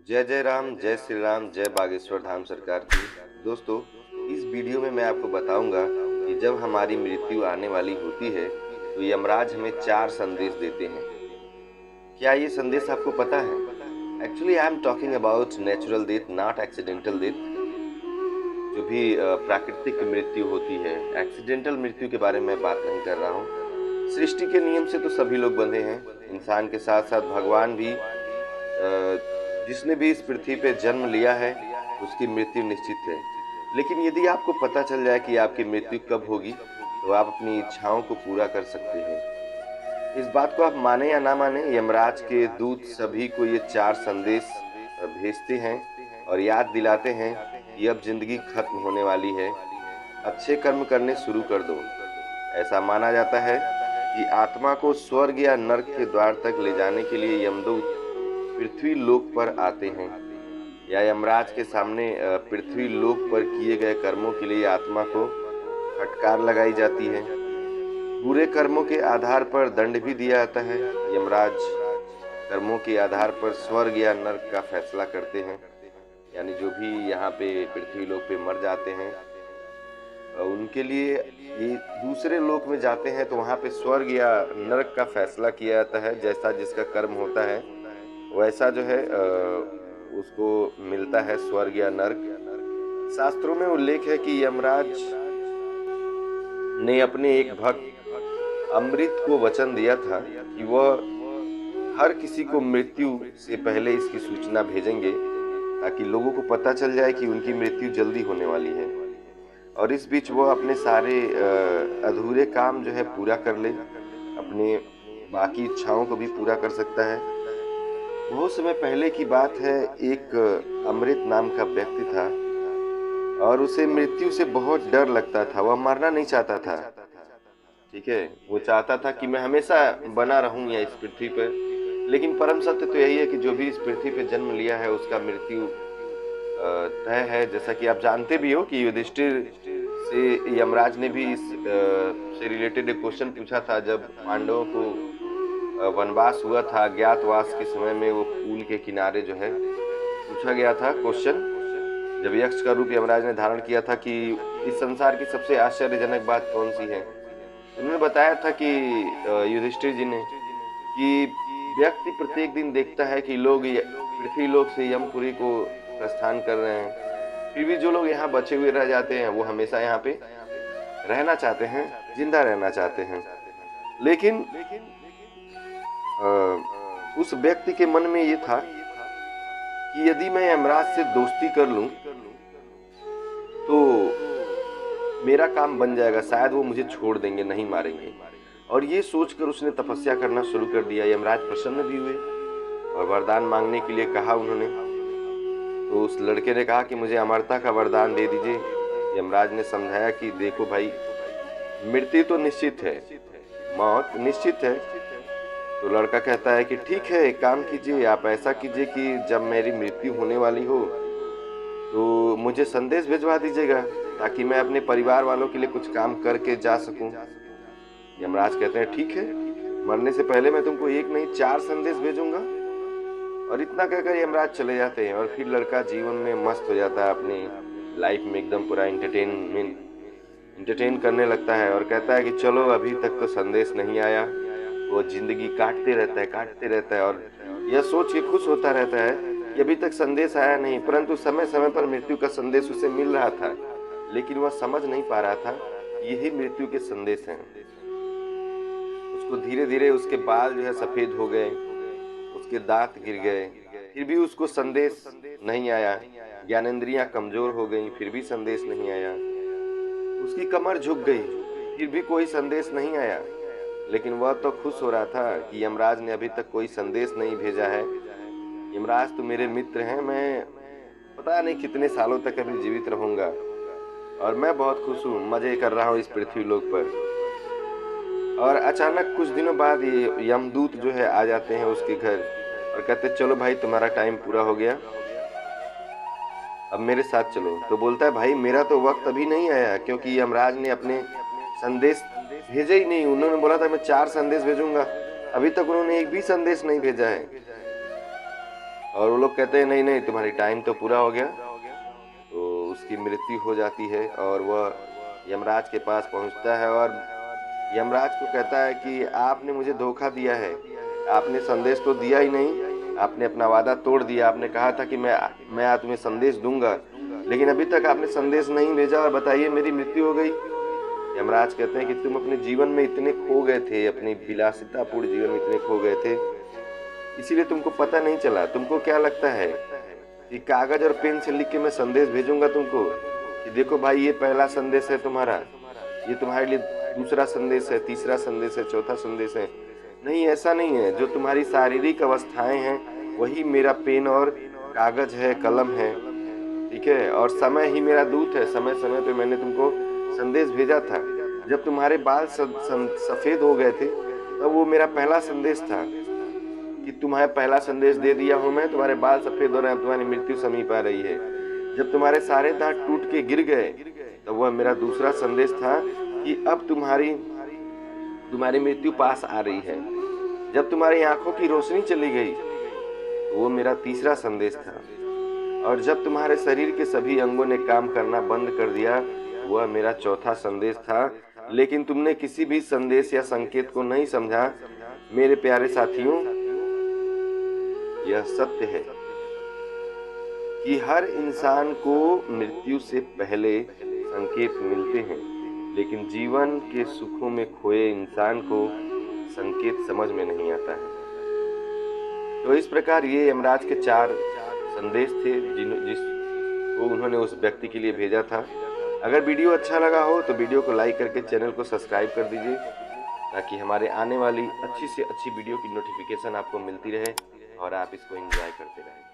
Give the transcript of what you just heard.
जय जय राम, जय श्री राम, जय बागेश्वर धाम सरकार की। दोस्तों, इस वीडियो में मैं आपको बताऊंगा कि जब हमारी मृत्यु आने वाली होती है तो यमराज हमें 4 संदेश देते हैं। क्या ये संदेश आपको पता है? Actually I am talking about natural death, not accidental death. जो भी प्राकृतिक मृत्यु होती है, एक्सीडेंटल मृत्यु के बारे में बात नहीं कर रहा हूँ। सृष्टि के नियम से तो सभी लोग बंधे हैं, इंसान के साथ साथ भगवान भी। जिसने भी इस पृथ्वी पे जन्म लिया है उसकी मृत्यु निश्चित है। लेकिन यदि आपको पता चल जाए कि आपकी मृत्यु कब होगी तो आप अपनी इच्छाओं को पूरा कर सकते हैं। इस बात को आप माने या ना माने, यमराज के दूत सभी को ये 4 संदेश भेजते हैं और याद दिलाते हैं कि अब जिंदगी खत्म होने वाली है, अच्छे कर्म करने शुरू कर दो। ऐसा माना जाता है कि आत्मा को स्वर्ग या नरक के द्वार तक ले जाने के लिए यमदूत पृथ्वी लोक पर आते हैं, या यमराज के सामने पृथ्वी लोक पर किए गए कर्मों के लिए आत्मा को फटकार लगाई जाती है। बुरे कर्मों के आधार पर दंड भी दिया जाता है। यमराज कर्मों के आधार पर स्वर्ग या नरक का फैसला करते हैं, यानी जो भी यहाँ पे पृथ्वी लोक पे मर जाते हैं उनके लिए ये दूसरे लोक में जाते हैं तो वहाँ पे स्वर्ग या नरक का फैसला किया जाता है। जैसा जिसका कर्म होता है वैसा जो है उसको मिलता है स्वर्ग या नरक। शास्त्रों में उल्लेख है कि यमराज ने अपने एक भक्त अमृत को वचन दिया था कि वह हर किसी को मृत्यु से पहले इसकी सूचना भेजेंगे, ताकि लोगों को पता चल जाए कि उनकी मृत्यु जल्दी होने वाली है। और इस बीच वह अपने सारे अधूरे काम जो है पूरा कर ले, अपने बाकी इच्छाओं को भी पूरा कर सकता है। बहुत समय पहले की बात है, एक अमृत नाम का व्यक्ति था और उसे मृत्यु से बहुत डर लगता था। वह मरना नहीं चाहता था, ठीक है। वो चाहता था कि मैं हमेशा बना रहूं या इस पृथ्वी पर। लेकिन परम सत्य तो यही है कि जो भी इस पृथ्वी पे जन्म लिया है उसका मृत्यु तय है। जैसा कि आप जानते भी हो कि युधिष्ठिर से यमराज ने भी इस से रिलेटेड एक क्वेश्चन पूछा था। जब पांडवों को वनवास हुआ था, अज्ञातवास के समय में, वो पुल के किनारे जो है पूछा गया था क्वेश्चन, जब यक्ष का रूप यमराज ने धारण किया था कि इस संसार की सबसे आश्चर्यजनक बात कौन सी है। उन्होंने बताया था कि युधिष्ठिर जी ने कि व्यक्ति प्रत्येक दिन देखता है कि लोग पृथ्वी लोक से यमपुरी को प्रस्थान कर रहे हैं, फिर भी जो लोग यहाँ बचे हुए रह जाते हैं वो हमेशा यहाँ पे रहना चाहते हैं, जिंदा रहना चाहते हैं। लेकिन उस व्यक्ति के मन में ये था कि यदि मैं यमराज से दोस्ती कर लूं तो मेरा काम बन जाएगा, शायद वो मुझे छोड़ देंगे, नहीं मारेंगे। और ये सोचकर उसने तपस्या करना शुरू कर दिया। यमराज प्रसन्न भी हुए और वरदान मांगने के लिए कहा उन्होंने। तो उस लड़के ने कहा कि मुझे अमरता का वरदान दे दीजिए। यमराज ने समझाया कि देखो भाई, मृत्यु तो निश्चित है, मौत निश्चित है। तो लड़का कहता है कि ठीक है, एक काम कीजिए, आप ऐसा कीजिए कि जब मेरी मृत्यु होने वाली हो तो मुझे संदेश भिजवा दीजिएगा, ताकि मैं अपने परिवार वालों के लिए कुछ काम करके जा सकूं। यमराज कहते हैं ठीक है, मरने से पहले मैं तुमको एक नहीं 4 संदेश भेजूंगा। और इतना कहकर यमराज चले जाते हैं और फिर लड़का जीवन में मस्त हो जाता है, अपनी लाइफ में एकदम पूरा इंटरटेन करने लगता है और कहता है कि चलो, अभी तक तो संदेश नहीं आया। वो जिंदगी काटते रहता है और यह सोच के खुश होता रहता है कि अभी तक संदेश आया नहीं, परंतु समय समय पर मृत्यु का संदेश उसे मिल रहा था, लेकिन वह समझ नहीं पा रहा था यही मृत्यु के संदेश हैं। उसको धीरे धीरे उसके बाल जो है सफेद हो गए, उसके दांत गिर गए, फिर भी उसको संदेश नहीं आया। ज्ञानेंद्रियां कमजोर हो गई, फिर भी संदेश नहीं आया। उसकी कमर झुक गई, फिर भी कोई संदेश नहीं आया। लेकिन वह तो खुश हो रहा था कि यमराज ने अभी तक कोई संदेश नहीं भेजा है। यमराज तो मेरे मित्र हैं, मैं पता नहीं कितने सालों तक अभी जीवित रहूंगा और मैं बहुत खुश हूँ, मजे कर रहा हूँ इस पृथ्वी लोक पर। और अचानक कुछ दिनों बाद ये यमदूत जो है आ जाते हैं उसके घर और कहते चलो भाई, तुम्हारा टाइम पूरा हो गया, अब मेरे साथ चलो। तो बोलता है भाई, मेरा तो वक्त अभी नहीं आया, क्योंकि यमराज ने अपने संदेश भेजे ही नहीं। उन्होंने बोला था मैं 4 संदेश भेजूंगा, अभी तक उन्होंने एक भी संदेश नहीं भेजा है। और वो लोग कहते हैं नहीं नहीं तुम्हारी टाइम तो पूरा हो गया। तो उसकी मृत्यु हो जाती है और वह यमराज के पास पहुंचता है और यमराज को कहता है कि आपने मुझे धोखा दिया है, आपने संदेश तो दिया ही नहीं, आपने अपना वादा तोड़ दिया। आपने कहा था कि मैं आज तुम्हें संदेश दूंगा, लेकिन अभी तक आपने संदेश नहीं भेजा और बताइए मेरी मृत्यु हो गई। यमराज कहते हैं कि तुम अपने जीवन में इतने खो गए थे, अपनी विलासितापूर्ण जीवन में इतने खो गए थे, इसीलिए तुमको पता नहीं चला। तुमको क्या लगता है कि कागज और पेन से लिख के मैं संदेश भेजूंगा तुमको कि देखो भाई ये पहला संदेश है तुम्हारा, ये तुम्हारे लिए दूसरा संदेश है, तीसरा संदेश है, चौथा संदेश है? नहीं, ऐसा नहीं है। जो तुम्हारी शारीरिक अवस्थाएं हैं वही मेरा पेन और कागज है, कलम है, ठीक है। और समय ही मेरा दूत है। समय समय पे मैंने तुमको संदेश भेजा था। जब तुम्हारे बाल सफेद हो गए थे तब वो मेरा पहला संदेश था कि तुम्हारा पहला संदेश दे दिया हूं मैं, तुम्हारे बाल सफेद हो रहे हैं, तुम्हारी मृत्यु समीप आ रही है। जब तुम्हारे सारे दांत टूट के गिर गए तब वह मेरा दूसरा संदेश था कि अब तुम्हारी मृत्यु पास आ रही है। जब तुम्हारी आंखों की रोशनी चली गई तो वो मेरा तीसरा संदेश था। और जब तुम्हारे शरीर के सभी अंगों ने काम करना बंद कर दिया, वह मेरा चौथा संदेश था। लेकिन तुमने किसी भी संदेश या संकेत को नहीं समझा। मेरे प्यारे साथियों, यह सत्य है कि हर इंसान को मृत्यु से पहले संकेत मिलते हैं, लेकिन जीवन के सुखों में खोए इंसान को संकेत समझ में नहीं आता है। तो इस प्रकार ये यमराज के 4 संदेश थे जिसको उन्होंने उस व्यक्ति के लिए भेजा था। अगर वीडियो अच्छा लगा हो तो वीडियो को लाइक करके चैनल को सब्सक्राइब कर दीजिए, ताकि हमारे आने वाली अच्छी से अच्छी वीडियो की नोटिफिकेशन आपको मिलती रहे और आप इसको एंजॉय करते रहें।